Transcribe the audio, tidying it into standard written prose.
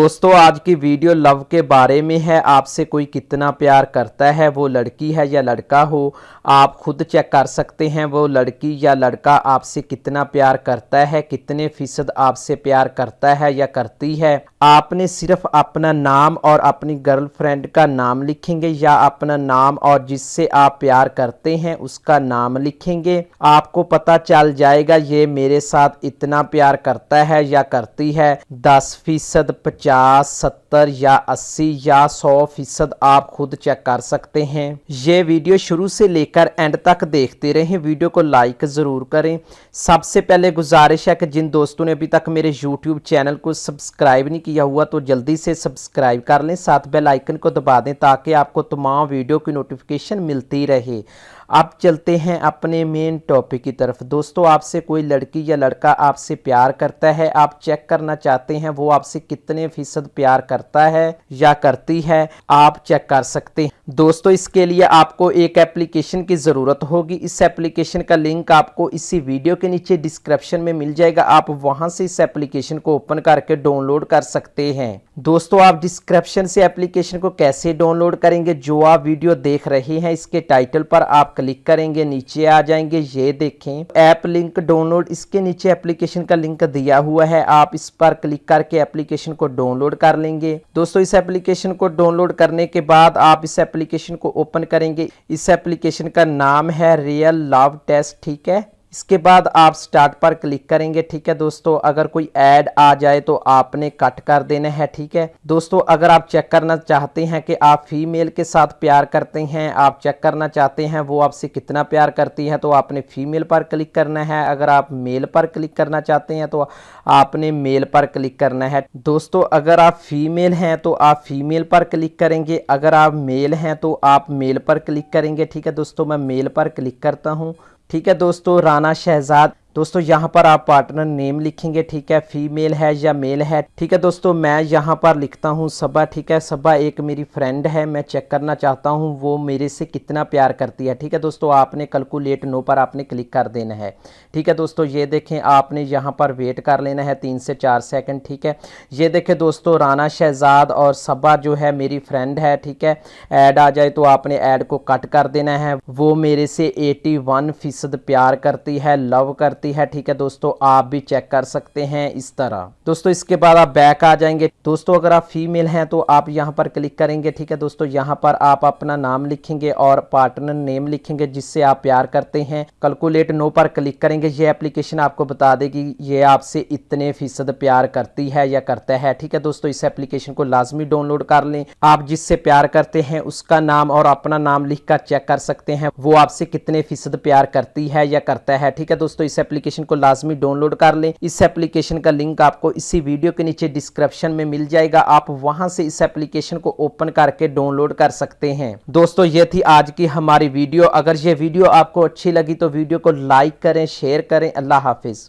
दोस्तों आज की वीडियो लव के बारे में है। आपसे कोई कितना प्यार करता है, वो लड़की है या लड़का हो, आप खुद चेक कर सकते हैं। वो लड़की या लड़का आपसे कितना प्यार करता है, कितने फीसद आपसे प्यार करता है या करती है। आपने सिर्फ अपना नाम और अपनी गर्लफ्रेंड का नाम लिखेंगे या अपना नाम और जिससे आप प्यार करते हैं उसका नाम लिखेंगे। आपको पता चल जाएगा ये मेरे साथ इतना प्यार करता है या करती है। 10%, 50, 70 या 80 या 100% आप खुद चेक कर सकते हैं। ये वीडियो शुरू से लेकर एंड तक देखते रहें। वीडियो को लाइक ज़रूर करें। सबसे पहले गुजारिश है कि जिन दोस्तों ने अभी तक मेरे YouTube चैनल को सब्सक्राइब नहीं किया हुआ तो जल्दी से सब्सक्राइब कर लें, साथ बेल आइकन को दबा दें ताकि आपको तमाम वीडियो की नोटिफिकेशन मिलती रहे। अब चलते हैं अपने मेन टॉपिक की तरफ। दोस्तों आपसे कोई लड़की या लड़का आपसे प्यार करता है, आप चेक करना चाहते हैं वो आपसे कितने फीसद प्यार करता है या करती है, आप चेक कर सकते हैं। दोस्तों इसके लिए आपको एक एप्लीकेशन की ज़रूरत होगी। इस एप्लीकेशन का लिंक आपको इसी वीडियो के नीचे डिस्क्रिप्शन में मिल जाएगा। आप वहां से इस एप्लीकेशन को ओपन करके डाउनलोड कर सकते हैं। दोस्तों आप डिस्क्रिप्शन से एप्लीकेशन को कैसे डाउनलोड करेंगे, जो आप वीडियो देख रहे हैं इसके टाइटल पर आप क्लिक करेंगे, नीचे आ जाएंगे। ये देखें ऐप लिंक डाउनलोड, इसके नीचे एप्लीकेशन का लिंक दिया हुआ है। आप इस पर क्लिक करके एप्लीकेशन को डाउनलोड कर लेंगे। दोस्तों इस एप्लीकेशन को डाउनलोड करने के बाद आप इस एप्लीकेशन को ओपन करेंगे। इस एप्लीकेशन का नाम है रियल लव टेस्ट, ठीक है। इसके बाद आप स्टार्ट पर क्लिक करेंगे, ठीक है। दोस्तों अगर कोई ऐड आ जाए तो आपने कट कर देना है, ठीक है। दोस्तों अगर आप चेक करना चाहते हैं कि आप फीमेल के साथ प्यार करते हैं, आप चेक करना चाहते हैं वो आपसे कितना प्यार करती है, तो आपने फीमेल पर क्लिक करना है। अगर आप मेल पर क्लिक करना चाहते हैं तो आपने मेल पर क्लिक करना है। दोस्तों अगर आप फीमेल हैं तो आप फीमेल पर क्लिक करेंगे, अगर आप मेल हैं तो आप मेल पर क्लिक करेंगे, ठीक है। दोस्तों मैं मेल पर क्लिक करता हूँ, ठीक है। दोस्तों राना शहजाद, दोस्तों यहाँ पर आप पार्टनर नेम लिखेंगे, ठीक है। फीमेल है या मेल है, ठीक है। दोस्तों मैं यहाँ पर लिखता हूँ सबा, ठीक है। सबा एक मेरी फ्रेंड है, मैं चेक करना चाहता हूँ वो मेरे से कितना प्यार करती है, ठीक है। दोस्तों आपने कैलकुलेट नो पर आपने क्लिक कर देना है, ठीक है। दोस्तों ये देखें आपने यहाँ पर वेट कर लेना है 3 से 4 सेकंड, ठीक है। ये देखें दोस्तों राना शहजाद और सबा जो है मेरी फ्रेंड है, ठीक है। ऐड आ जाए तो आपने ऐड को कट कर देना है। वो मेरे से 81% प्यार करती है, लव करती है, ठीक है। दोस्तों आप भी चेक कर सकते हैं इस तरह। दोस्तों इसके बाद आप बैक आ जाएंगे। दोस्तों अगर आप फीमेल हैं तो आप यहां पर क्लिक करेंगे, ठीक है। दोस्तों यहां पर आप अपना नाम लिखेंगे और पार्टनर नेम लिखेंगे जिससे आप प्यार करते हैं। कैलकुलेट नो पर क्लिक करेंगे। ये एप्लीकेशन आपको बता देगी ये आपसे इतने फीसद प्यार करती है या करता है, ठीक है। दोस्तों इस एप्लीकेशन को लाजमी डाउनलोड कर लें। आप जिससे प्यार करते हैं उसका नाम और अपना नाम लिखकर चेक कर सकते हैं वो आपसे कितने फीसद प्यार करती है या करता है, ठीक है। दोस्तों इस एप्लीकेशन को लाजमी डाउनलोड कर लें। इस एप्लीकेशन का लिंक आपको इसी वीडियो के नीचे डिस्क्रिप्शन में मिल जाएगा। आप वहां से इस एप्लीकेशन को ओपन करके डाउनलोड कर सकते हैं। दोस्तों ये थी आज की हमारी वीडियो। अगर ये वीडियो आपको अच्छी लगी तो वीडियो को लाइक करें, शेयर करें। अल्लाह हाफिज।